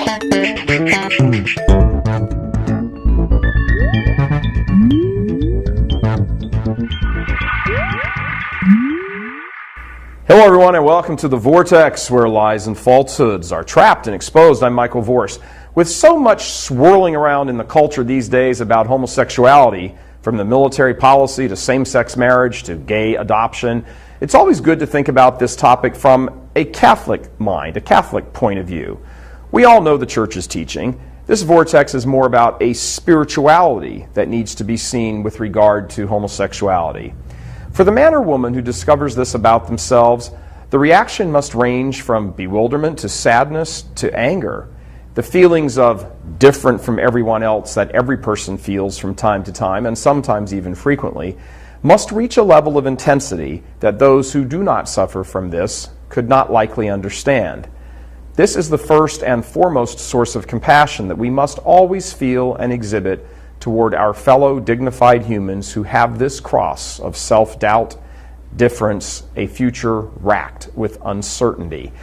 Hello everyone and welcome to The Vortex, where lies and falsehoods are trapped and exposed. I'm Michael Vorse. With so much swirling around in the culture these days about homosexuality, from the military policy to same-sex marriage to gay adoption, it's always good to think about this topic from a Catholic mind, a Catholic point of view. We all know the Church's teaching. This vortex is more about a spirituality that needs to be seen with regard to homosexuality. For the man or woman who discovers this about themselves, the reaction must range from bewilderment to sadness to anger. The feelings of different from everyone else that every person feels from time to time, and sometimes even frequently, must reach a level of intensity that those who do not suffer from this could not likely understand. This is the first and foremost source of compassion that we must always feel and exhibit toward our fellow dignified humans who have this cross of self-doubt, difference, a future racked with uncertainty.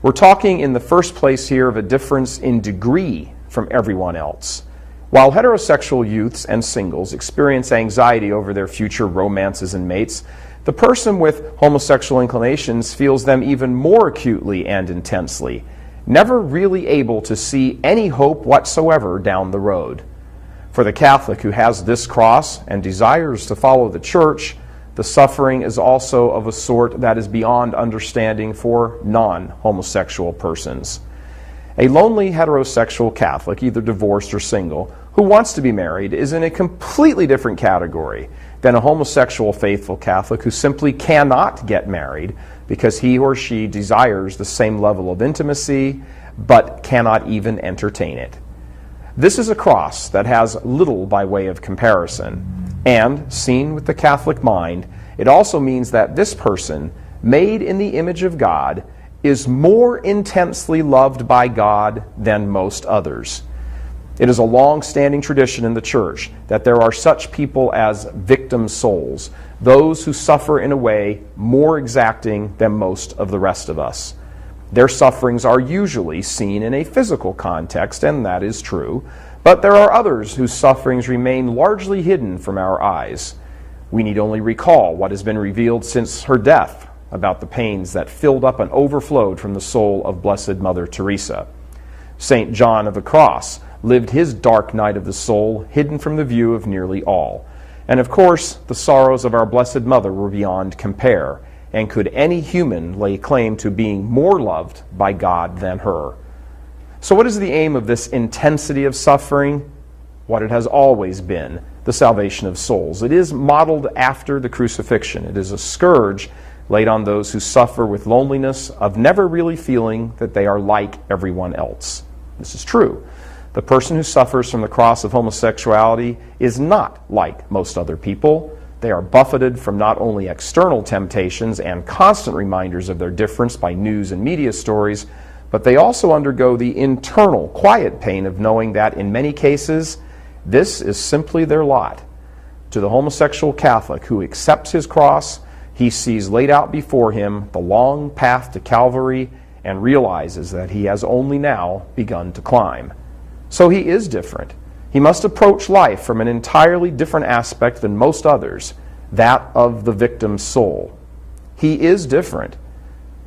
We're talking in the first place here of a difference in degree from everyone else. While heterosexual youths and singles experience anxiety over their future romances and mates, the person with homosexual inclinations feels them even more acutely and intensely, never really able to see any hope whatsoever down the road. For the Catholic who has this cross and desires to follow the Church, the suffering is also of a sort that is beyond understanding for non-homosexual persons. A lonely heterosexual Catholic, either divorced or single, who wants to be married is in a completely different category than a homosexual faithful Catholic who simply cannot get married because he or she desires the same level of intimacy but cannot even entertain it. This is a cross that has little by way of comparison, and, seen with the Catholic mind, it also means that this person, made in the image of God, is more intensely loved by God than most others. It is a long-standing tradition in the Church that there are such people as victim souls, those who suffer in a way more exacting than most of the rest of us. Their sufferings are usually seen in a physical context, and that is true, but there are others whose sufferings remain largely hidden from our eyes. We need only recall what has been revealed since her death about the pains that filled up and overflowed from the soul of Blessed Mother Teresa. St. John of the Cross lived his dark night of the soul hidden from the view of nearly all. And of course, the sorrows of our Blessed Mother were beyond compare. And could any human lay claim to being more loved by God than her? So what is the aim of this intensity of suffering? What it has always been, the salvation of souls. It is modeled after the crucifixion. It is a scourge laid on those who suffer with loneliness of never really feeling that they are like everyone else. This is true. The person who suffers from the cross of homosexuality is not like most other people. They are buffeted from not only external temptations and constant reminders of their difference by news and media stories, but they also undergo the internal, quiet pain of knowing that in many cases, this is simply their lot. To the homosexual Catholic who accepts his cross, he sees laid out before him the long path to Calvary and realizes that he has only now begun to climb. So he is different. He must approach life from an entirely different aspect than most others, that of the victim's soul. He is different.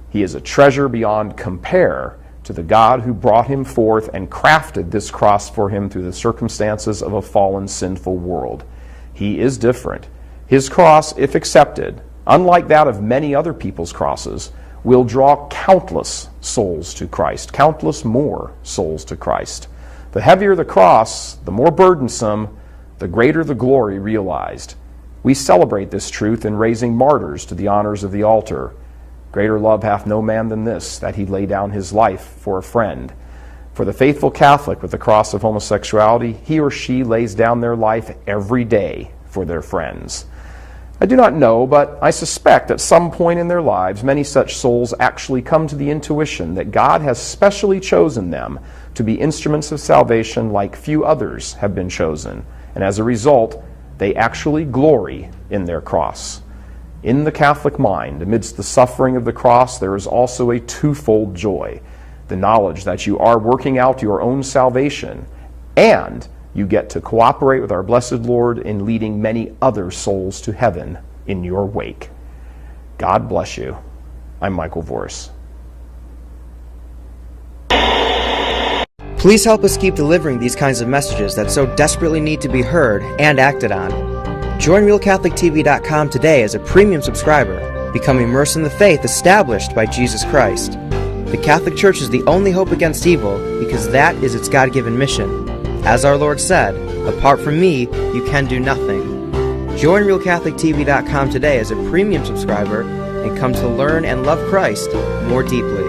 He is a treasure beyond compare to the God who brought him forth and crafted this cross for him through the circumstances of a fallen, sinful world. He is different. His cross, if accepted, unlike that of many other people's crosses, will draw countless souls to Christ, countless more souls to Christ. The heavier the cross, the more burdensome, the greater the glory realized. We celebrate this truth in raising martyrs to the honors of the altar. Greater love hath no man than this, that he lay down his life for a friend. For the faithful Catholic with the cross of homosexuality, he or she lays down their life every day for their friends. I do not know, but I suspect at some point in their lives, many such souls actually come to the intuition that God has specially chosen them to be instruments of salvation like few others have been chosen. And as a result, they actually glory in their cross. In the Catholic mind, amidst the suffering of the cross, there is also a twofold joy. the knowledge that you are working out your own salvation, and you get to cooperate with our blessed Lord in leading many other souls to heaven in your wake. God bless you. I'm Michael Voris. Please help us keep delivering these kinds of messages that so desperately need to be heard and acted on. Join RealCatholicTV.com today as a premium subscriber. Become immersed in the faith established by Jesus Christ. The Catholic Church is the only hope against evil because that is its God-given mission. As our Lord said, apart from me, you can do nothing. Join RealCatholicTV.com today as a premium subscriber and come to learn and love Christ more deeply.